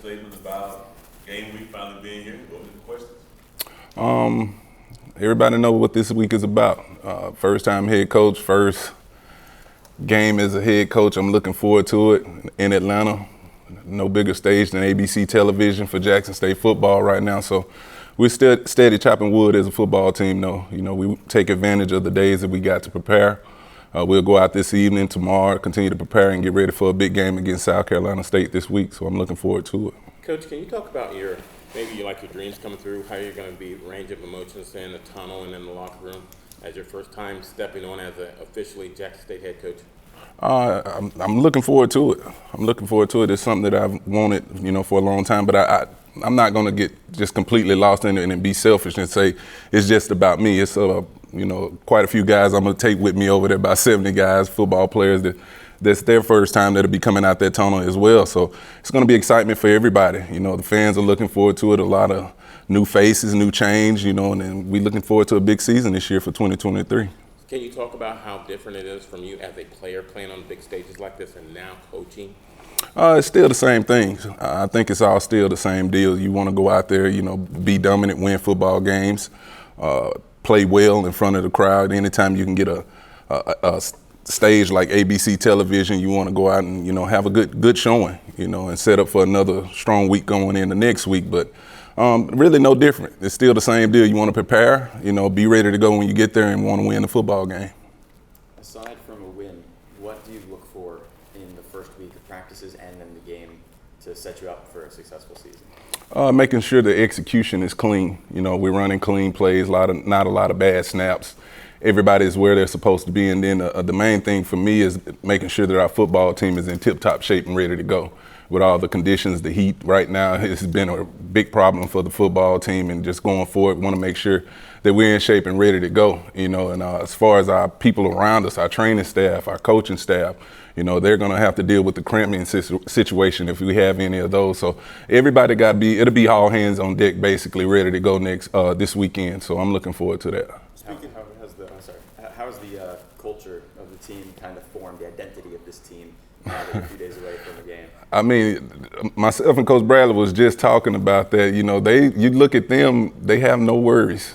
statement about game week finally being here. What were the questions? Everybody know what this week is about. First time head coach, first game as a head coach. I'm looking forward to it in Atlanta. No bigger stage than ABC television for Jackson State football right now. So we're still steady chopping wood as a football team, though. You know, we take advantage of the days that we got to prepare. We'll go out this evening, tomorrow, continue to prepare and get ready for a big game against South Carolina State this week. So I'm looking forward to it. Coach, can you talk about your dreams coming through, how you're going to be range of emotions in the tunnel and in the locker room as your first time stepping on as an officially Jackson State head coach? I'm looking forward to it. I'm looking forward to it. It's something that I've wanted, for a long time. But I'm not going to get just completely lost in it and be selfish and say it's just about me. It's quite a few guys I'm going to take with me over there, about 70 guys, football players that's their first time that'll be coming out that tunnel as well. So it's going to be excitement for everybody. The fans are looking forward to it. A lot of new faces, new change, and then we're looking forward to a big season this year for 2023. Can you talk about how different it is from you as a player playing on big stages like this and now coaching? It's still the same things. I think it's all still the same deal. You want to go out there, be dominant, win football games, play well in front of the crowd. Anytime you can get a stage like ABC television, you want to go out and have a good showing, and set up for another strong week going in the next week. But really no different. It's still the same deal. You want to prepare, be ready to go when you get there and want to win the football game. Aside from a win, what do you look for in the first week of practices and then the game to set you up for a successful season? Making sure the execution is clean. We're running clean plays, not a lot of bad snaps. Everybody is where they're supposed to be. And then the main thing for me is making sure that our football team is in tip-top shape and ready to go. With all the conditions, the heat right now has been a big problem for the football team, and just going forward, want to make sure that we're in shape and ready to go. And as far as our people around us, our training staff, our coaching staff, they're going to have to deal with the cramping situation if we have any of those. So everybody it'll be all hands on deck, basically ready to go this weekend. So I'm looking forward to that. How has the culture of the team kind of formed, the identity of this team now that you're a few days away from the game? I mean, myself and Coach Bradley was just talking about that. You look at them, they have no worries.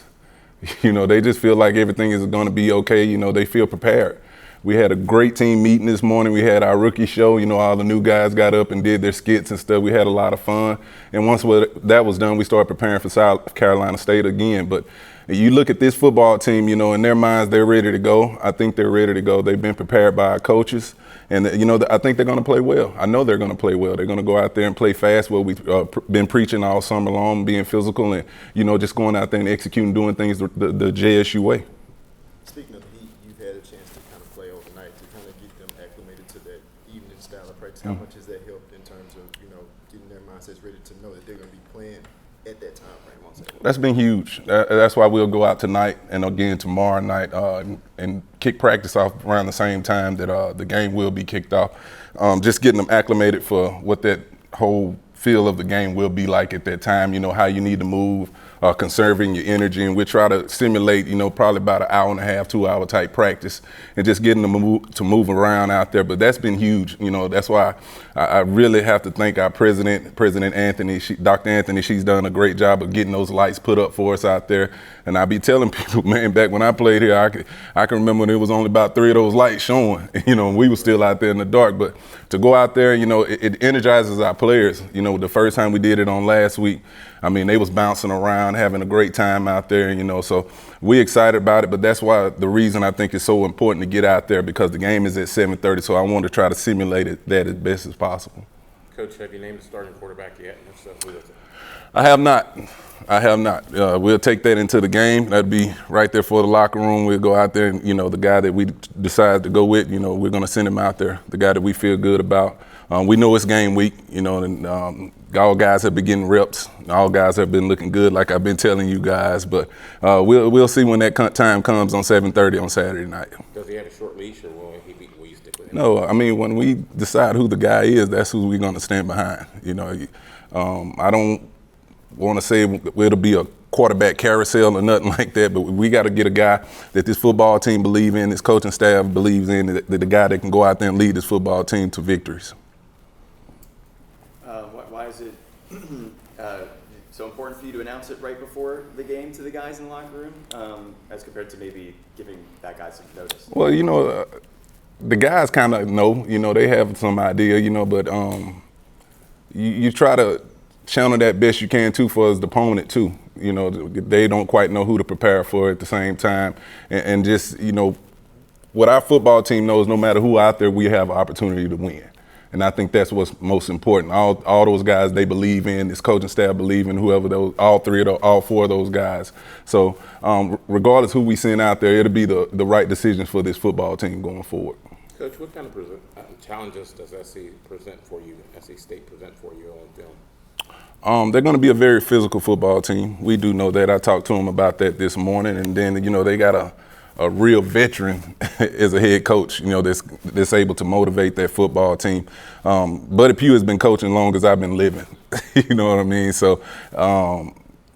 They just feel like everything is going to be okay. They feel prepared. We had a great team meeting this morning. We had our rookie show. All the new guys got up and did their skits and stuff. We had a lot of fun. And once that was done, we started preparing for South Carolina State again. But you look at this football team, in their minds, they're ready to go. I think they're ready to go. They've been prepared by our coaches. And, I think they're going to play well. I know they're going to play well. They're going to go out there and play fast, what we've been preaching all summer long, being physical and, just going out there and executing, doing things the JSU way. Speaking of the heat, you've had a chance to kind of play overnight to kind of get them acclimated to that evening style of practice. How much has that helped in terms of, getting their mindsets ready to know that they're going to be playing at that time frame on Saturday? That's been huge. That's why we'll go out tonight and again tomorrow night and kick practice off around the same time that the game will be kicked off. Just getting them acclimated for what that whole feel of the game will be like at that time, how you need to move, conserving your energy. And we'll try to simulate, probably about an hour and a half, 2 hour type practice and just getting them to move around out there. But that's been huge. That's why I really have to thank our President Anthony, Dr. Anthony. She's done a great job of getting those lights put up for us out there. And I be telling people, man, back when I played here, I can remember when there was only about 3 of those lights showing, and we were still out there in the dark. But to go out there, it energizes our players. The first time we did it on last week, I mean, they was bouncing around, having a great time out there, so we're excited about it. But that's why the reason I think it's so important to get out there, because the game is at 7:30, so I want to try to simulate that as best as possible. Coach, have you named the starting quarterback yet? If so, who is it? I have not. We'll take that into the game. That'd be right there for the locker room. We'll go out there and, the guy that we decide to go with, we're going to send him out there, the guy that we feel good about. We know it's game week, and all guys have been getting reps. All guys have been looking good, like I've been telling you guys. But we'll see when that time comes on 7:30 on Saturday night. Does he have a short leash, or will you stick with him? No, I mean, when we decide who the guy is, that's who we're going to stand behind. I don't want to say it'll be a quarterback carousel or nothing like that, but we got to get a guy that this football team believes in, this coaching staff believes in, the guy that can go out there and lead this football team to victories. Why is it So important for you to announce it right before the game to the guys in the locker room, as compared to maybe giving that guy some notice? Well, the guys kind of know, they have some idea, but you try to channel that best you can too for the opponent too. They don't quite know who to prepare for at the same time, and just what our football team knows, no matter who out there, we have an opportunity to win. And I think that's what's most important. All those guys, they believe in, this coaching staff believe in whoever all four of those guys. So regardless who we send out there, it'll be the right decision for this football team going forward. Coach, what kind of challenges does SC present for you, SC State present for you on film? They're going to be a very physical football team. We do know that. I talked to them about that this morning. And then, they got a real veteran as a head coach, that's able to motivate that football team. Buddy Pugh has been coaching long as I've been living. You know what I mean? So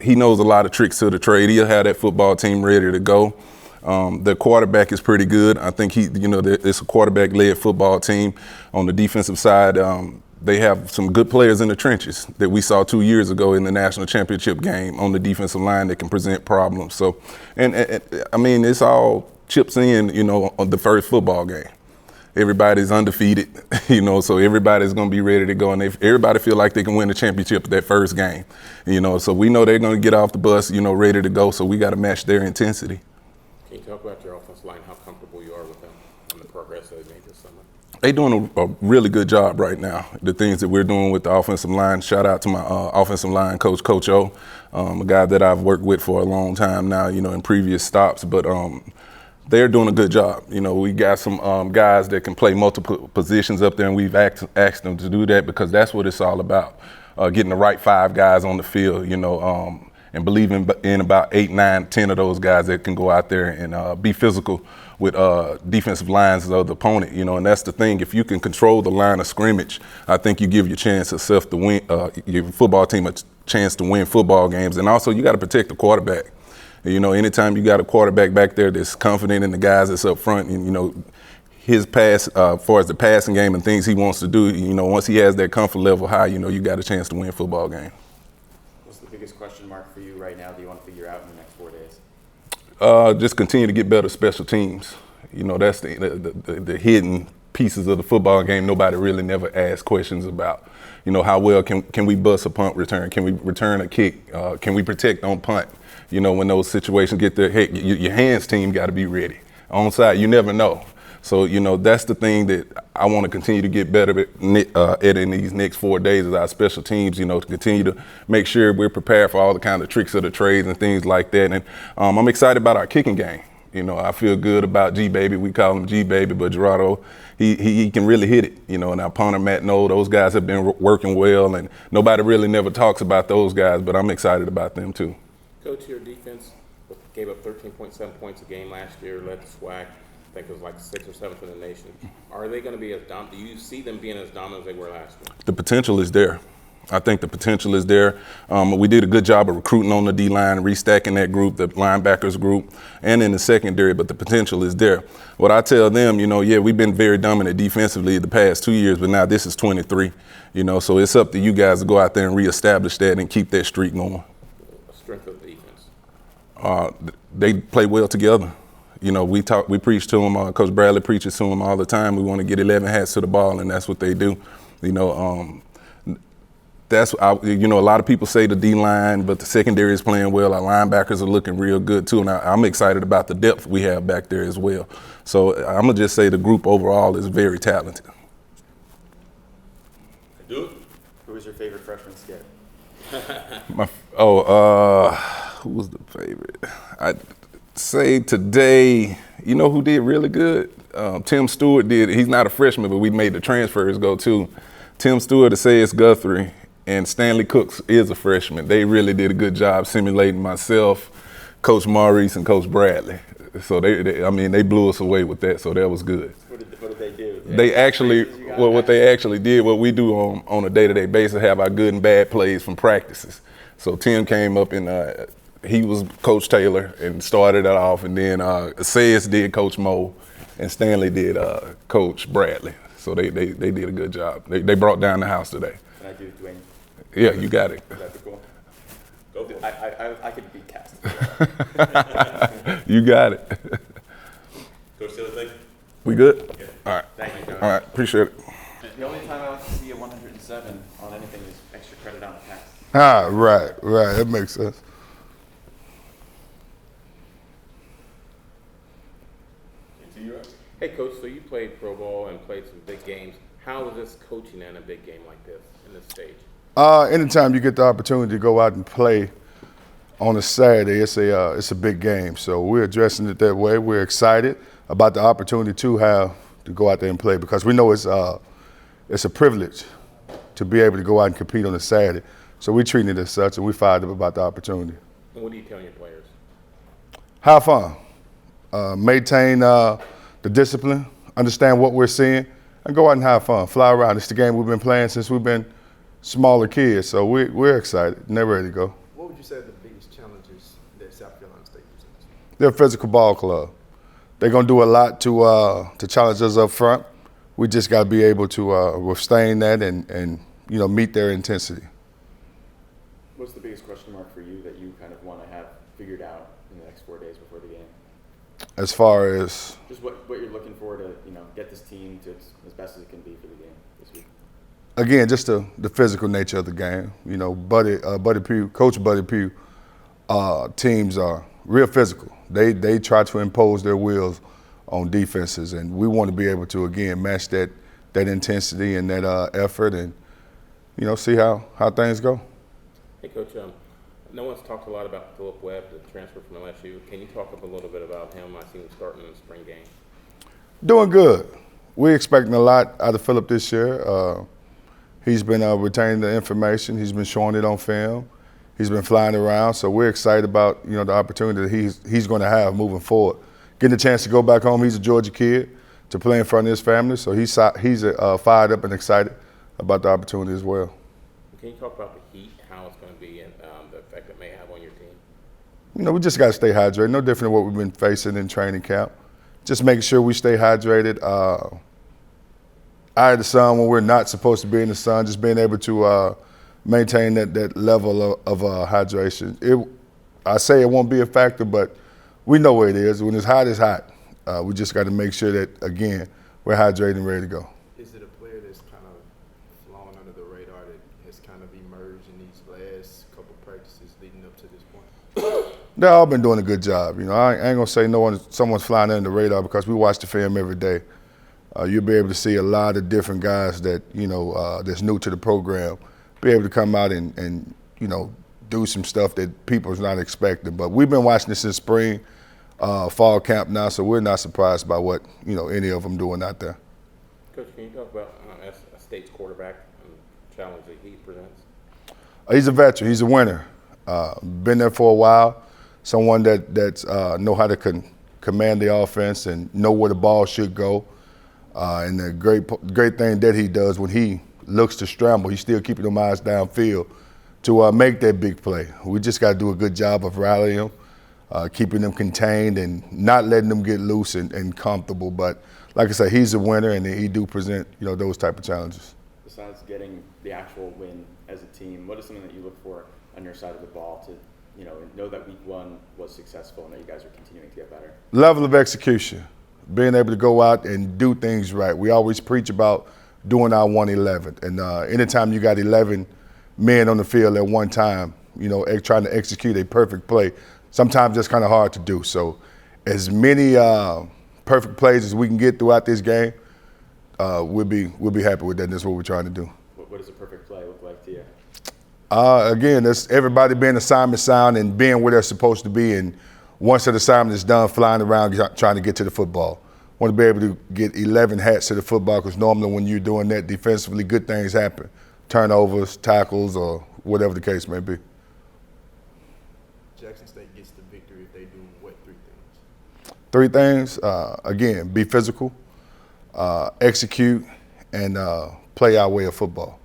he knows a lot of tricks to the trade. He'll have that football team ready to go. The quarterback is pretty good. I think it's a quarterback-led football team. On the defensive side, they have some good players in the trenches that we saw 2 years ago in the national championship game on the defensive line that can present problems. So, and I mean, it's all chips in, on the first football game. Everybody's undefeated, so everybody's going to be ready to go. And everybody feel like they can win the championship that first game, so we know they're going to get off the bus, ready to go. So we got to match their intensity. Can you talk about your offensive line, how comfortable you are with them and the progress that they made this summer? They're doing a really good job right now. The things that we're doing with the offensive line, shout out to my offensive line coach, Coach O, a guy that I've worked with for a long time now, in previous stops. But they're doing a good job. We got some guys that can play multiple positions up there, and we've asked them to do that because that's what it's all about, getting the right 5 guys on the field, and believing in about 8, 9, 10 of those guys that can go out there and be physical with defensive lines of the opponent, and that's the thing. If you can control the line of scrimmage, I think you give your your football team a chance to win football games. And also, you got to protect the quarterback. Anytime you got a quarterback back there that's confident in the guys that's up front, and his pass, as far as the passing game and things he wants to do, once he has that comfort level high, you got a chance to win football game. What's the biggest question mark for you right now that you want to figure out in the next 4 days? Just continue to get better special teams. That's the hidden pieces of the football game nobody really never asks questions about. How well can we bust a punt return? Can we return a kick? Can we protect on punt? When those situations get there, hey, your hands team got to be ready. Onside, you never know. So, that's the thing that I want to continue to get better at in these next 4 days is our special teams, to continue to make sure we're prepared for all the kind of tricks of the trades and things like that. And I'm excited about our kicking game. I feel good about G-Baby. We call him G-Baby, but Gerardo, he can really hit it. And our punter, Matt Noel, those guys have been working well, and nobody really never talks about those guys, but I'm excited about them too. Coach, your defense gave up 13.7 points a game last year, led the SWAC. I think it was like 6th or 7th in the nation. Are they going to be as dominant? Do you see them being as dominant as they were last year? The potential is there. I think the potential is there. We did a good job of recruiting on the D-line, restacking that group, the linebackers group, and in the secondary, but the potential is there. What I tell them, we've been very dominant defensively the past 2 years, but now this is 23, so it's up to you guys to go out there and reestablish that and keep that streak going. Strength of the defense? They play well together. We preach to them. Coach Bradley preaches to them all the time. We want to get 11 hats to the ball, and that's what they do. A lot of people say the D-line, but the secondary is playing well. Our linebackers are looking real good too, and I'm excited about the depth we have back there as well. So I'm gonna just say the group overall is very talented. Do it. Who was your favorite freshman skit? Who was the favorite? I'd say today, who did really good? Tim Stewart did. He's not a freshman, but we made the transfers go too. Tim Stewart, Asayas Guthrie, and Stanley Cooks is a freshman. They really did a good job simulating myself, Coach Maurice, and Coach Bradley. So they blew us away with that. So that was good. What did they do? They actually, what they actually did, what we do on a day-to-day basis, have our good and bad plays from practices. So Tim came up and he was Coach Taylor and started it off, and then Sayers did Coach Moe, and Stanley did Coach Bradley. So they did a good job. They brought down the house today. Can I do Dwayne? Yeah, you got it. Would that be cool? Go for it. I could be cast. You got it. Coach Taylor, thank you. We good? Yeah. All right. Thank you, Coach. All right. Appreciate it. The only time I like to see a 107 on anything is extra credit on a pass. Ah, right. That makes sense. Continue up. Hey, Coach, so you played pro ball and played some big games. How is this coaching in a big game like this, in this stage? Anytime you get the opportunity to go out and play on a Saturday, it's a big game. So we're addressing it that way. We're excited about the opportunity to have to go out there and play because we know it's a privilege to be able to go out and compete on a Saturday. So we're treating it as such, and we're fired up about the opportunity. And what are you telling your players? Have fun, maintain the discipline, understand what we're seeing, and go out and have fun. Fly around. It's the game we've been playing since we've been smaller kids, so we're excited, never ready to go. What would you say are the biggest challenges that South Carolina State presents? They're a physical ball club. They're gonna do a lot to challenge us up front. We just got to be able to withstand that and meet their intensity. What's the biggest question mark for you that you kind of want to have figured out in the next 4 days before the game? As far as Just what you're looking for to get this team to as best as it can be for the game this week. again, just the physical nature of the game. Buddy Pugh, Coach Buddy Pugh, teams are real physical. They try to impose their wills on defenses, and we want to be able to again match that intensity and that effort, and see how things go. Hey, Coach, no one's talked a lot about Philip Webb, the transfer from LSU. Can you talk a little bit about him? I seen him starting in the spring game. Doing good. We're expecting a lot out of Philip this year. He's been retaining the information. He's been showing it on film. He's been flying around. So we're excited about the opportunity that he's going to have moving forward. Getting a chance to go back home. He's a Georgia kid to play in front of his family. So he's fired up and excited about the opportunity as well. Can you talk about the heat, how it's going to be, and the effect it may have on your team? We just got to stay hydrated. No different than what we've been facing in training camp. Just making sure we stay hydrated. Eye of the sun when we're not supposed to be in the sun. Just being able to maintain that level of hydration. I say it won't be a factor, but we know where it is. When it's hot, it's hot. We just got to make sure that, again, we're hydrated and ready to go. Is it a player that's kind of flown under the radar that has kind of emerged in these last couple practices leading up to this point? They've all been doing a good job. I ain't gonna say someone's flying under the radar because we watch the film every day. You'll be able to see a lot of different guys that that's new to the program, be able to come out and do some stuff that people's not expecting. But we've been watching this since spring, fall camp now, so we're not surprised by what any of them doing out there. Coach, can you talk about as a state's quarterback and the challenge that he presents? He's a veteran. He's a winner. Been there for a while. Someone that's know how to command the offense and know where the ball should go. And the great thing that he does when he looks to scramble, he's still keeping them eyes downfield to make that big play. We just got to do a good job of rallying them, keeping them contained and not letting them get loose and comfortable. But like I said, he's a winner, and he do present those type of challenges. Besides getting the actual win as a team, what is something that you look for on your side of the ball to know that week one was successful and that you guys are continuing to get better? Level of execution, being able to go out and do things right. We always preach about doing our 1-11, and anytime you got 11 men on the field at one time, trying to execute a perfect play, sometimes that's kind of hard to do. So as many perfect plays as we can get throughout this game, we'll be happy with that, and that's what we're trying to do. What does a perfect play look like to you? Again, that's everybody being assignment sound and being where they're supposed to be, and once that assignment is done, flying around trying to get to the football. Want to be able to get 11 hats to the football, because normally when you're doing that defensively, good things happen. Turnovers, tackles, or whatever the case may be. Jackson State gets the victory if they do what three things? Three things, again, be physical, execute, and play our way of football.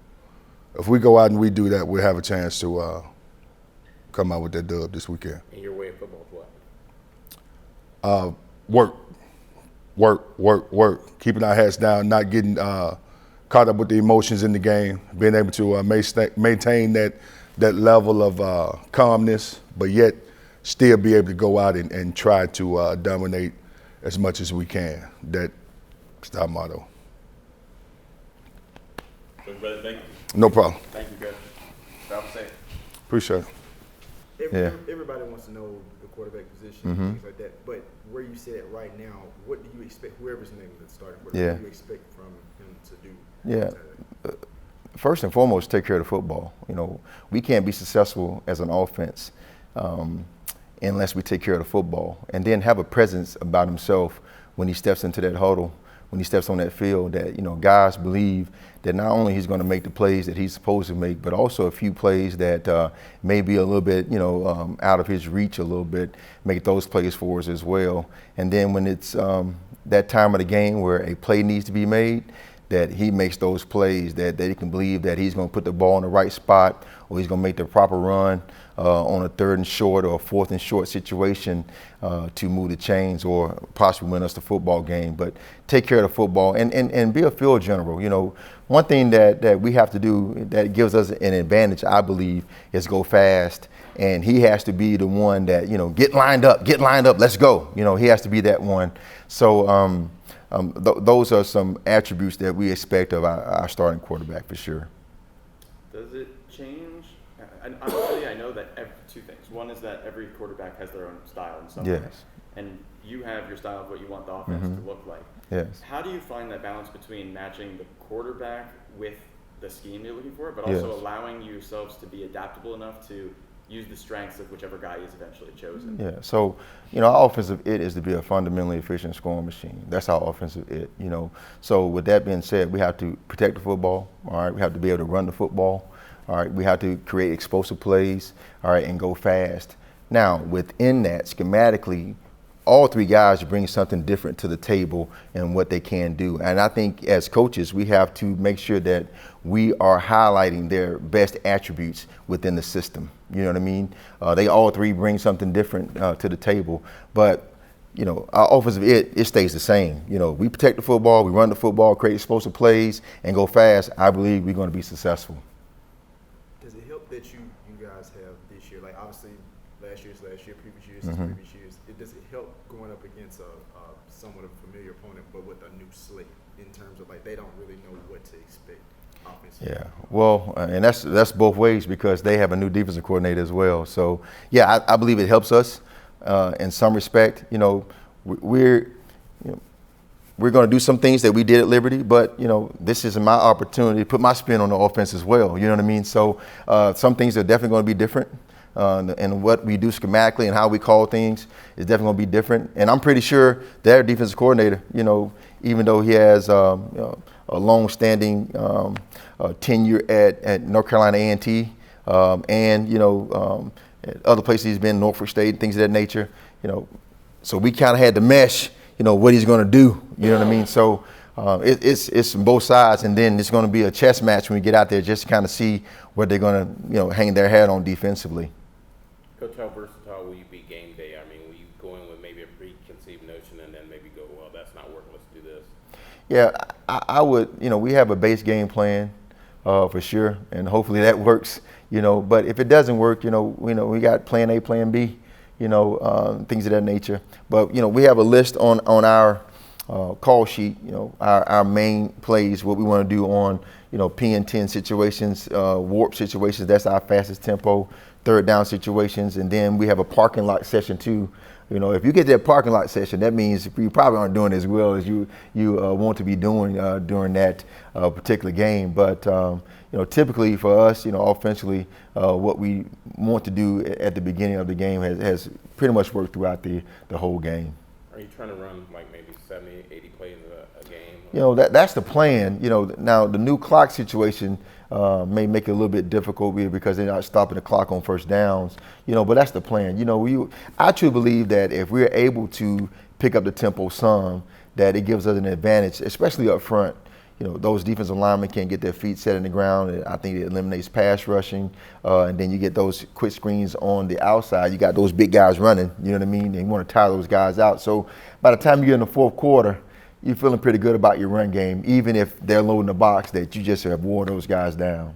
If we go out and we do that, we'll have a chance to come out with that dub this weekend. And your way of football is what? Work. Keeping our hats down, not getting caught up with the emotions in the game, being able to maintain that level of calmness, but yet still be able to go out and try to dominate as much as we can. That's our motto. Coach, brother, thank you. No problem. Thank you, Coach. Travel safe. Appreciate it. Yeah. Everybody wants to know the quarterback position, Mm-hmm. things like that. But where you sit at right now, what do you expect, whoever's named the starting quarterback, Yeah. what do you expect from him to do? Yeah. First and foremost, take care of the football. You know, we can't be successful as an offense unless we take care of the football, and then have a presence about himself when he steps into that huddle, when he steps on that field, that, you know, guys believe that not only he's going to make the plays that he's supposed to make, but also a few plays that may be a little bit, you know, out of his reach a little bit, make those plays for us as well. And then when it's that time of the game where a play needs to be made, that he makes those plays, that he can believe that he's going to put the ball in the right spot, or he's going to make the proper run on a 3rd and short or a 4th and short situation to move the chains or possibly win us the football game. But take care of the football and be a field general. You know, one thing that we have to do that gives us an advantage, I believe, is go fast. And he has to be the one that, you know, get lined up, let's go. You know, he has to be that one. So those are some attributes that we expect of our starting quarterback for sure. Does it change? Honestly, I know that two things. One is that every quarterback has their own style in some way. Yes. And you have your style of what you want the offense to look like. Yes. How do you find that balance between matching the quarterback with the scheme you're looking for, but also Yes. allowing yourselves to be adaptable enough to use the strengths of whichever guy is eventually chosen? Yeah, so, you know, our offensive it is to be a fundamentally efficient scoring machine. That's our offensive it, you know. So with that being said, we have to protect the football, all right? We have to be able to run the football, all right? We have to create explosive plays, all right, and go fast. Now, within that, schematically, all 3 guys bring something different to the table and what they can do. And I think as coaches, we have to make sure that we are highlighting their best attributes within the system. You know what I mean? They all 3 bring something different to the table. But, you know, our offensive it stays the same. You know, we protect the football, we run the football, create explosive plays, and go fast. I believe we're going to be successful. Does it help that you guys have this year, like obviously last year's last year, previous years Mm-hmm. is previous years, does it help going up against a somewhat of a familiar opponent, but with a new slate in terms of like they don't really know what to expect offensively? Yeah, well, and that's both ways because they have a new defensive coordinator as well. So, yeah, I believe it helps us in some respect. You know, we're going to do some things that we did at Liberty, but, you know, this is my opportunity to put my spin on the offense as well. You know what I mean? So some things are definitely going to be different. And what we do schematically and how we call things is definitely going to be different. And I'm pretty sure their defensive coordinator, you know, even though he has a long-standing tenure at North Carolina A&T and, you know, at other places he's been, Norfolk State, things of that nature, you know, so we kind of had to mesh, you know, what he's going to do. You know what I mean? So it's from both sides, and then it's going to be a chess match when we get out there just to kind of see what they're going to, you know, hang their hat on defensively. Coach, how versatile will you be game day? I mean, will you go in with maybe a preconceived notion and then maybe go, well, that's not working, let's do this? Yeah, I would, you know, we have a base game plan for sure, and hopefully that works, you know, but if it doesn't work, you know, we got plan A, plan B, you know, things of that nature. But, you know, we have a list on our call sheet, you know, our main plays, what we want to do on, you know, P&10 situations, warp situations, that's our fastest tempo, 3rd down situations, and then we have a parking lot session too. You know, if you get that parking lot session, that means you probably aren't doing as well as you want to be doing during that particular game. But you know, typically for us, you know, offensively, what we want to do at the beginning of the game has pretty much worked throughout the whole game. Are you trying to run like maybe 70, 80 plays a game? You know, that's the plan. You know, now the new clock situation may make it a little bit difficult because they're not stopping the clock on first downs. You know, but that's the plan. You know, I truly believe that if we're able to pick up the tempo some, that it gives us an advantage, especially up front. You know, those defensive linemen can't get their feet set in the ground. I think it eliminates pass rushing. And then you get those quick screens on the outside. You got those big guys running, you know what I mean? And you want to tire those guys out. So by the time you get in the 4th quarter, you're feeling pretty good about your run game, even if they're loading the box, that you just have wore those guys down.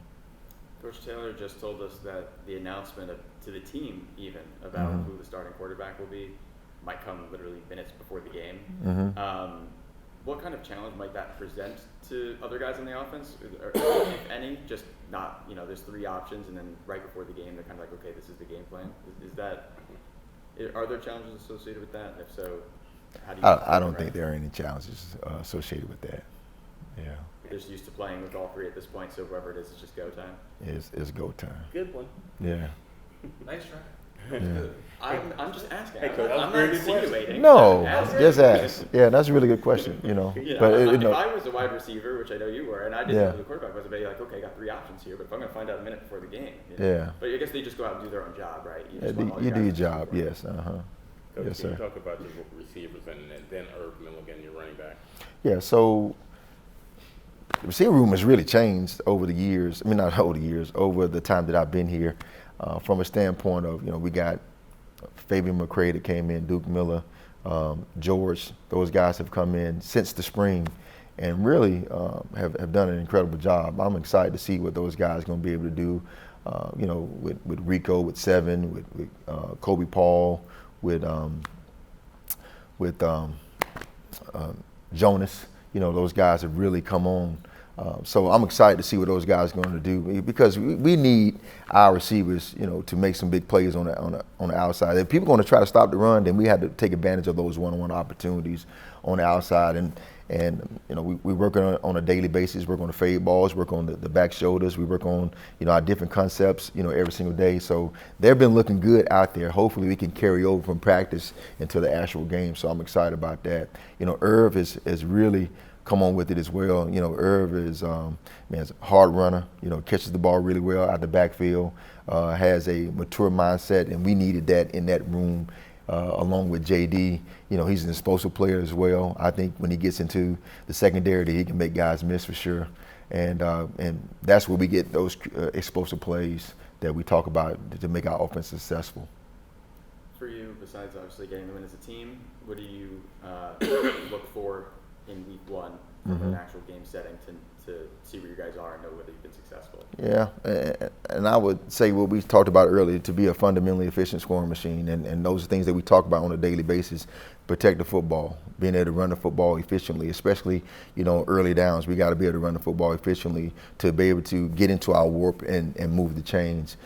Coach Taylor just told us that the announcement to the team even about who the starting quarterback will be might come literally minutes before the game. What kind of challenge might that present to other guys in the offense, or if any? Just not, there's 3 options, and then right before the game, they're kind of like, okay, this is the game plan. Are there challenges associated with that? And if so, how do you? I don't think there are any challenges associated with that. Yeah. You're just used to playing with all 3 at this point, so whoever it is, it's just go time. It's go time. Good one. Yeah. Nice try. Yeah. I'm just asking. Hey, Coach, I'm not insinuating. No, Ask. just ask. Yeah, that's a really good question. If I was a wide receiver, which I know you were, and I didn't know who the quarterback was, I'd be like, okay, I got 3 options here, but if I'm going to find out a minute before the game. Yeah. But I guess they just go out and do their own job, right? You do your job, yes. Coach, Yes, can you sir. talk about your receivers and then Irv Milligan, your running back? Yeah, so the receiver room has really changed over the years. I mean, not over the years, over the time that I've been here. From a standpoint of, we got Fabian McCray that came in, Duke Miller, George. Those guys have come in since the spring and really have done an incredible job. I'm excited to see what those guys are going to be able to do, with Rico, with Seven, with Kobe Paul, with Jonas. Those guys have really come on. So I'm excited to see what those guys are going to do, because we need our receivers, to make some big plays on the outside. If people are going to try to stop the run, then we have to take advantage of those one-on-one opportunities on the outside. And we work on a daily basis. Work on the fade balls, work on the back shoulders. We work on our different concepts, every single day. So they've been looking good out there. Hopefully we can carry over from practice into the actual game. So I'm excited about that. Irv has really come on with it as well. Irv is a hard runner. Catches the ball really well out the backfield. Has a mature mindset, and we needed that in that room. Along with JD, he's an explosive player as well. I think when he gets into the secondary, that he can make guys miss for sure, and that's where we get those explosive plays that we talk about to make our offense successful. For you, besides obviously getting the win as a team, what do you look for in week 1 from an actual game setting to see where you guys are and know whether you've been successful? Yeah, and I would say what we talked about earlier, to be a fundamentally efficient scoring machine, and those are things that we talk about on a daily basis. Protect the football, being able to run the football efficiently, especially early downs. We got to be able to run the football efficiently to be able to get into our warp and move the chains.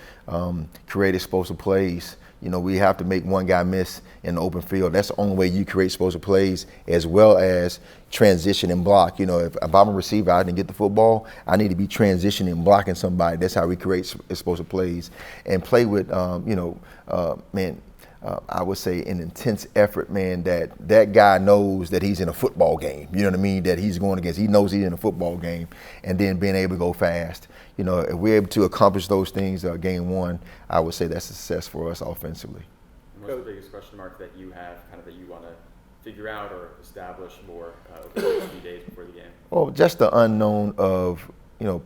Create explosive plays. We have to make one guy miss in the open field. That's the only way you create explosive plays, as well as transition and block. If I'm a receiver, I didn't get the football, I need to be transitioning and blocking somebody. That's how we create explosive plays. And play with, I would say an intense effort, man, that guy knows that he's in a football game. You know what I mean? That he's going against. He knows he's in a football game, and then being able to go fast. If we're able to accomplish those things game 1, I would say that's a success for us offensively. And what's the biggest question mark that you have, kind of that you want to figure out or establish more over the next few days before the game? Well, just the unknown of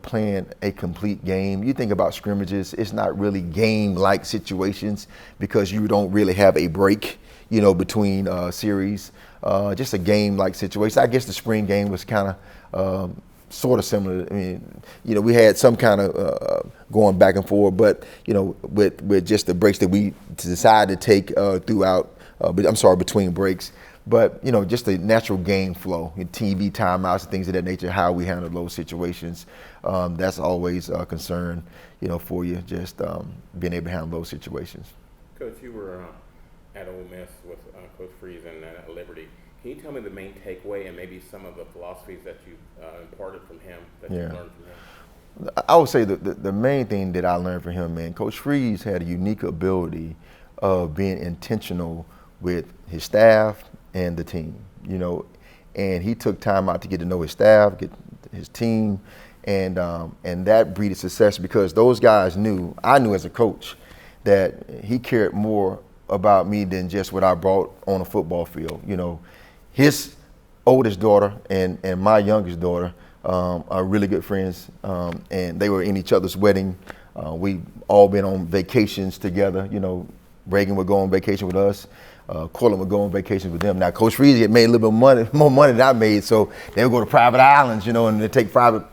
playing a complete game. You think about scrimmages, it's not really game-like situations because you don't really have a break, between series. Just a game-like situation. I guess the spring game was kind of sort of similar. I mean, we had some kind of going back and forth, but with just the breaks that we decided to take between breaks. But just the natural game flow, TV timeouts and things of that nature, how we handle those situations, that's always a concern, for you, just being able to handle those situations. Coach, you were at Ole Miss with Coach Freeze and at Liberty. Can you tell me the main takeaway and maybe some of the philosophies that you imparted from him, that you learned from him? I would say the main thing that I learned from him, man, Coach Freeze had a unique ability of being intentional with his staff and the team, and he took time out to get to know his staff, get his team, and that breeded success because those guys I knew as a coach that he cared more about me than just what I brought on a football field. His oldest daughter and my youngest daughter are really good friends, and they were in each other's wedding. We've all been on vacations together, Reagan would go on vacation with us. Cortland would go on vacation with them. Now, Coach Freezy had made a little bit more money than I made, so they would go to private islands, and they take private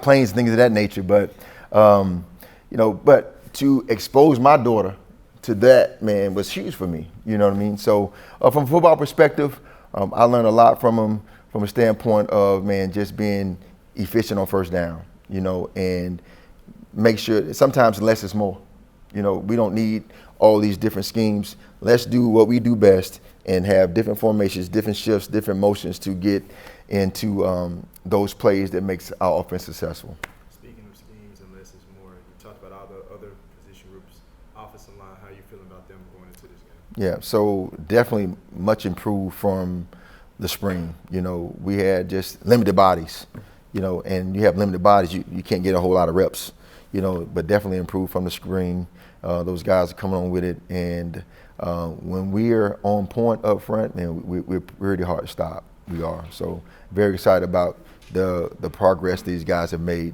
planes and things of that nature. But, but to expose my daughter to that, man, was huge for me. You know what I mean? So from a football perspective, I learned a lot from him from a standpoint of, man, just being efficient on first down, and make sure that sometimes less is more. We don't need all these different schemes. Let's do what we do best and have different formations, different shifts, different motions to get into those plays that makes our offense successful. Speaking of schemes and less is more, you talked about all the other position groups, offensive line. How are you feeling about them going into this game? Yeah, so definitely much improved from the spring. We had just limited bodies, and you have limited bodies, you can't get a whole lot of reps, but definitely improved from the spring. Those guys are coming on with it, and when we're on point up front, man, we're really hard to stop. We are. So very excited about the progress these guys have made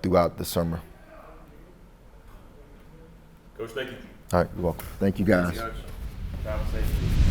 throughout the summer. Coach, thank you. All right, you're welcome. Thank you, guys. Travel safely.